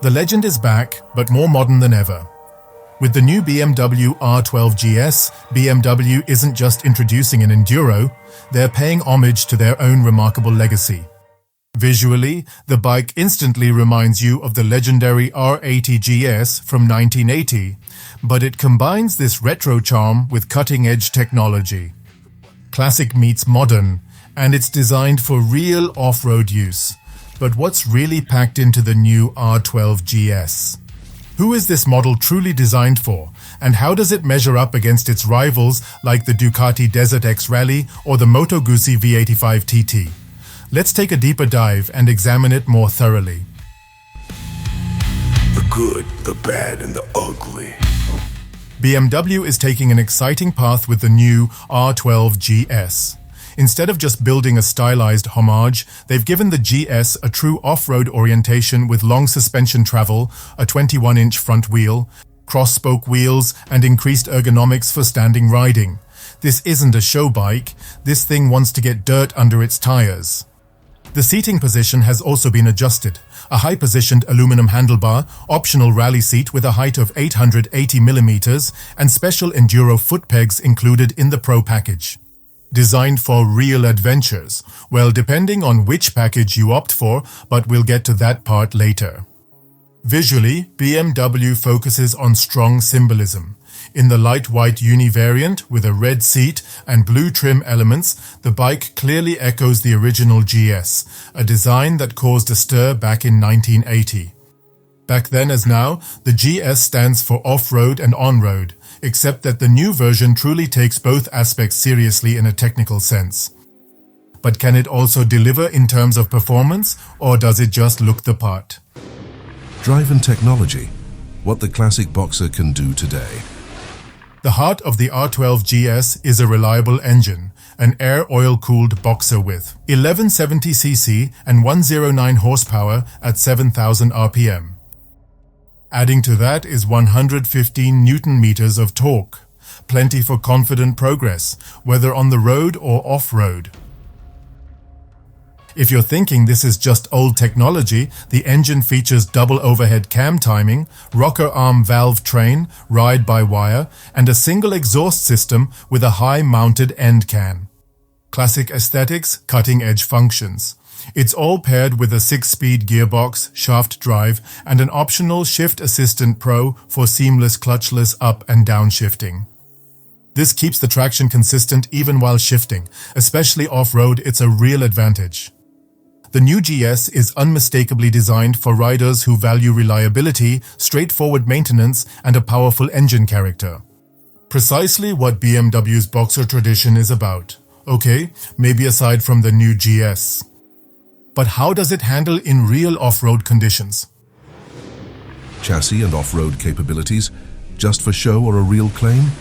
The legend is back, but more modern than ever. With the new BMW R12 GS, BMW isn't just introducing an enduro, they're paying homage to their own remarkable legacy. Visually, the bike instantly reminds you of the legendary R80 GS from 1980, but it combines this retro charm with cutting-edge technology. Classic meets modern, and it's designed for real off-road use. But what's really packed into the new R12 GS? Who is this model truly designed for, and how does it measure up against its rivals like the Ducati DesertX Rally or the Moto Guzzi V85 TT? Let's take a deeper dive and examine it more thoroughly. The good, the bad, and the ugly. BMW is taking an exciting path with the new R12 GS. Instead of just building a stylized homage, they've given the GS a true off-road orientation with long suspension travel, a 21-inch front wheel, cross-spoke wheels, and increased ergonomics for standing riding. This isn't a show bike, this thing wants to get dirt under its tires. The seating position has also been adjusted. A high-positioned aluminum handlebar, optional rally seat with a height of 880 mm, and special enduro foot pegs included in the Pro package. Designed for real adventures? Well, depending on which package you opt for, but we'll get to that part later. Visually, BMW focuses on strong symbolism. In the light white uni variant with a red seat and blue trim elements, the bike clearly echoes the original GS, a design that caused a stir back in 1980. Back then as now, the GS stands for off-road and on-road, except that the new version truly takes both aspects seriously in a technical sense. But can it also deliver in terms of performance, or does it just look the part? Drive and technology. What the classic boxer can do today. The heart of the R12 GS is a reliable engine, an air oil-cooled boxer with 1170cc and 109 horsepower at 7,000 RPM. Adding to that is 115 Newton-meters of torque, plenty for confident progress, whether on the road or off-road. If you're thinking this is just old technology, the engine features double overhead cam timing, rocker arm valve train, ride-by-wire, and a single exhaust system with a high-mounted end can. Classic aesthetics, cutting-edge functions. It's all paired with a 6-speed gearbox, shaft drive, and an optional Shift Assistant Pro for seamless clutchless up and down shifting. This keeps the traction consistent even while shifting, especially off-road. It's a real advantage. The new GS is unmistakably designed for riders who value reliability, straightforward maintenance, and a powerful engine character. Precisely what BMW's boxer tradition is about. Okay, maybe aside from the new GS. But how does it handle in real off-road conditions? Chassis and off-road capabilities, just for show or a real claim?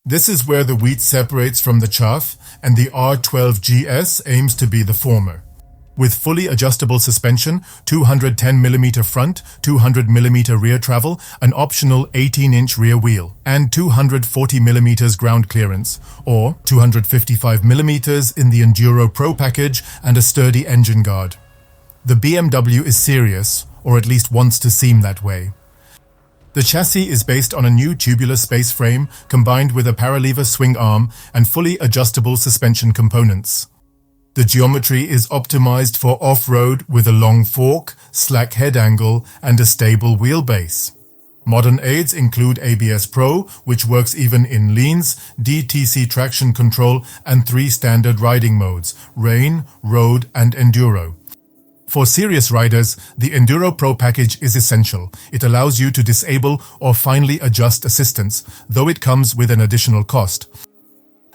This is where the wheat separates from the chaff, and the R12 GS aims to be the former. With fully adjustable suspension, 210mm front, 200mm rear travel, an optional 18-inch rear wheel, and 240mm ground clearance, or 255mm in the Enduro Pro package and a sturdy engine guard. The BMW is serious, or at least wants to seem that way. The chassis is based on a new tubular space frame combined with a paralever swing arm and fully adjustable suspension components. The geometry is optimized for off-road with a long fork, slack head angle, and a stable wheelbase. Modern aids include ABS Pro, which works even in leans, DTC traction control, and 3 standard riding modes: rain, road, and enduro. For serious riders, the Enduro Pro package is essential. It allows you to disable or finely adjust assistance, though it comes with an additional cost.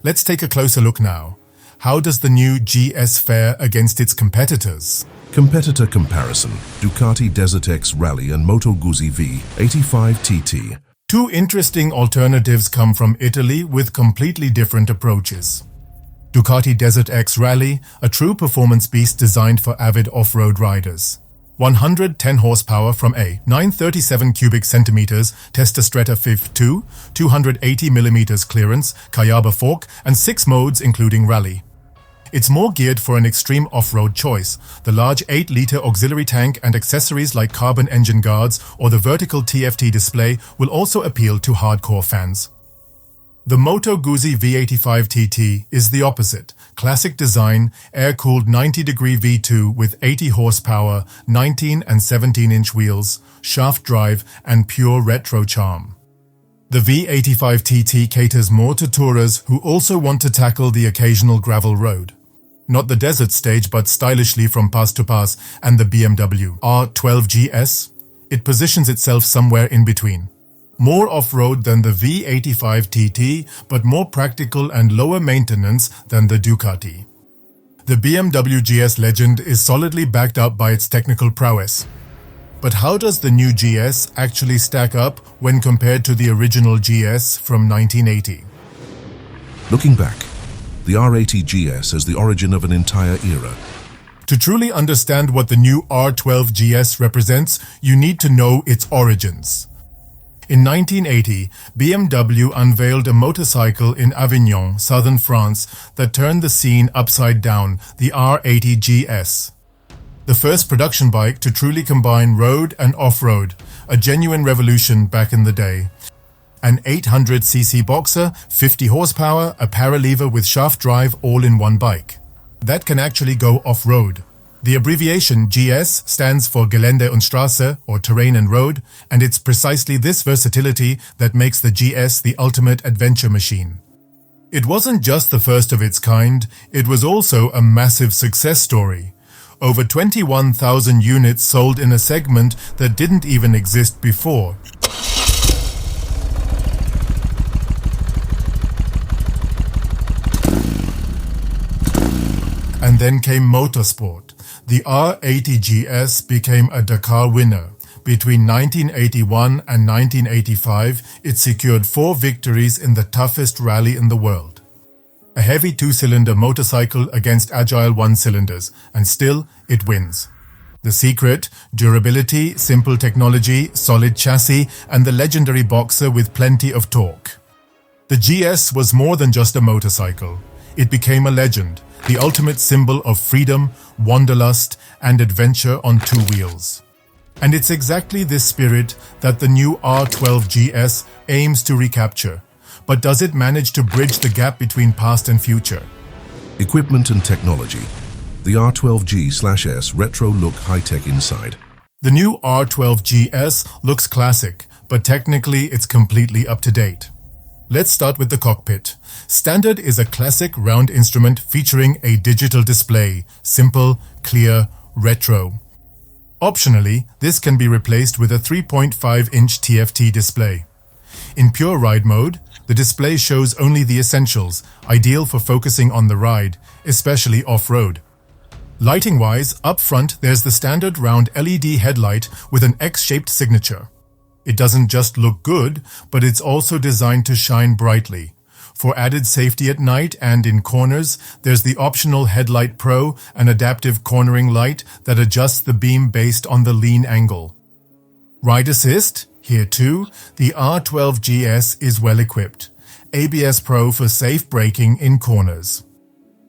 Let's take a closer look now. How does the new GS fare against its competitors? Competitor comparison: Ducati DesertX Rally and Moto Guzzi V85 TT. Two interesting alternatives come from Italy with completely different approaches. Ducati DesertX Rally, a true performance beast designed for avid off-road riders. 110 horsepower from a 937 cubic centimeters Testastretta FIV 2, 280mm clearance, Kayaba fork, and 6 modes including rally. It's more geared for an extreme off-road choice. The large 8-liter auxiliary tank and accessories like carbon engine guards or the vertical TFT display will also appeal to hardcore fans. The Moto Guzzi V85 TT is the opposite. Classic design, air-cooled 90-degree V2 with 80 horsepower, 19 and 17-inch wheels, shaft drive, and pure retro charm. The V85 TT caters more to tourers who also want to tackle the occasional gravel road. Not the desert stage, but stylishly from pass to pass, and the BMW R12 GS. It positions itself somewhere in between. More off-road than the V85 TT, but more practical and lower maintenance than the Ducati. The BMW GS legend is solidly backed up by its technical prowess. But how does the new GS actually stack up when compared to the original GS from 1980? Looking back, the R80 GS is the origin of an entire era. To truly understand what the new R12 GS represents, you need to know its origins. In 1980, BMW unveiled a motorcycle in Avignon, southern France, that turned the scene upside down, the R80 GS. The first production bike to truly combine road and off-road, a genuine revolution back in the day. An 800cc boxer, 50 horsepower, a paralever with shaft drive all in one bike. That can actually go off-road. The abbreviation GS stands for Gelände und Straße, or terrain and road, and it's precisely this versatility that makes the GS the ultimate adventure machine. It wasn't just the first of its kind, it was also a massive success story. Over 21,000 units sold in a segment that didn't even exist before. And then came motorsport. The R80 GS became a Dakar winner. Between 1981 and 1985, it secured 4 victories in the toughest rally in the world. A heavy 2-cylinder motorcycle against agile 1-cylinders, and still it wins. The secret? Durability, simple technology, solid chassis, and the legendary boxer with plenty of torque. The GS was more than just a motorcycle. It became a legend, the ultimate symbol of freedom, wanderlust, and adventure on 2 wheels. And it's exactly this spirit that the new R12 GS aims to recapture. But does it manage to bridge the gap between past and future? Equipment and technology. The R12G/S retro look high-tech inside. The new R12 GS looks classic, but technically it's completely up to date. Let's start with the cockpit. Standard is a classic round instrument featuring a digital display, simple, clear, retro. Optionally, this can be replaced with a 3.5-inch TFT display. In pure ride mode, the display shows only the essentials, ideal for focusing on the ride, especially off-road. Lighting-wise, up front there's the standard round LED headlight with an X-shaped signature. It doesn't just look good, but it's also designed to shine brightly. For added safety at night and in corners, there's the optional Headlight Pro, an adaptive cornering light that adjusts the beam based on the lean angle. Ride Assist? Here too, the R12 GS is well equipped. ABS Pro for safe braking in corners.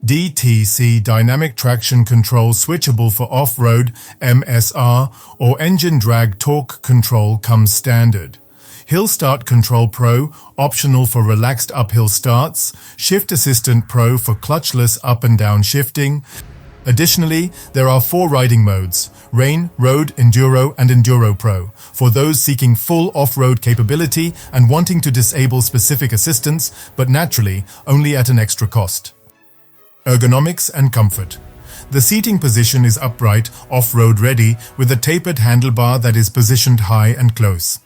DTC Dynamic Traction Control switchable for off-road, MSR, or engine drag torque control comes standard. Hill Start Control Pro, optional for relaxed uphill starts. Shift Assistant Pro for clutchless up and down shifting. Additionally, there are 4 riding modes: Rain, Road, Enduro, and Enduro Pro, for those seeking full off-road capability and wanting to disable specific assistance, but naturally, only at an extra cost. Ergonomics and comfort. The seating position is upright, off-road ready, with a tapered handlebar that is positioned high and close.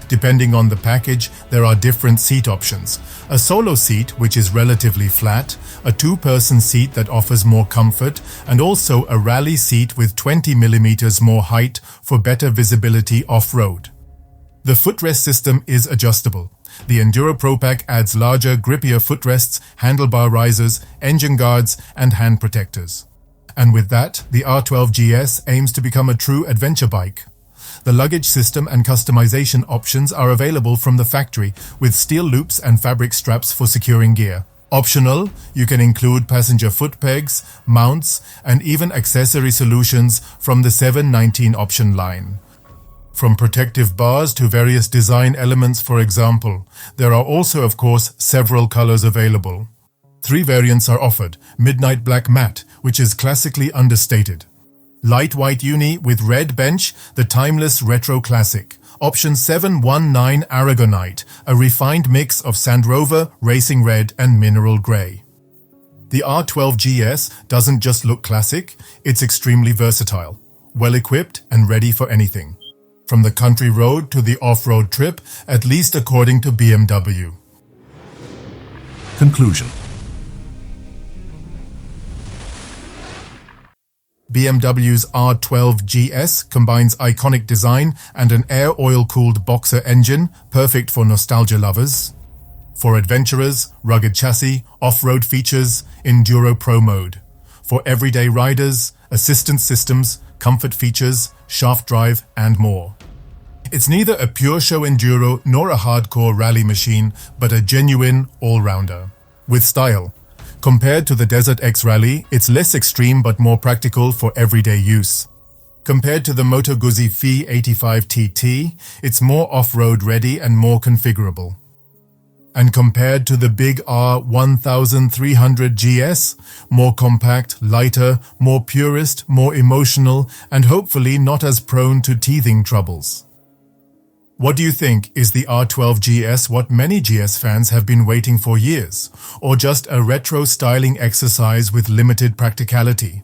Depending on the package, there are different seat options. A solo seat, which is relatively flat, a 2-person seat that offers more comfort, and also a rally seat with 20 mm more height for better visibility off-road. The footrest system is adjustable. The Enduro Pro Pack adds larger, grippier footrests, handlebar risers, engine guards, and hand protectors. And with that, the R12 GS aims to become a true adventure bike. The luggage system and customization options are available from the factory, with steel loops and fabric straps for securing gear. Optional, you can include passenger foot pegs, mounts, and even accessory solutions from the 719 option line. From protective bars to various design elements, for example, there are also, of course, several colors available. 3 variants are offered: Midnight Black Matte, which is classically understated; Light White Uni with Red Bench, the timeless retro classic; Option 719 Aragonite, a refined mix of Sand Rover, Racing Red, and Mineral Grey. The R12 GS doesn't just look classic, it's extremely versatile, well-equipped and ready for anything. From the country road to the off-road trip, at least according to BMW. Conclusion. BMW's R12 GS combines iconic design and an air oil-cooled boxer engine, perfect for nostalgia lovers. For adventurers, rugged chassis, off-road features, Enduro Pro mode. For everyday riders, assistance systems, comfort features, shaft drive, and more. It's neither a pure show enduro nor a hardcore rally machine, but a genuine all-rounder. With style. Compared to the DesertX Rally, it's less extreme but more practical for everyday use. Compared to the Moto Guzzi V85 TT, it's more off-road ready and more configurable. And compared to the big R1300 GS, more compact, lighter, more purist, more emotional, and hopefully not as prone to teething troubles. What do you think? Is the R12 GS what many GS fans have been waiting for years, or just a retro styling exercise with limited practicality?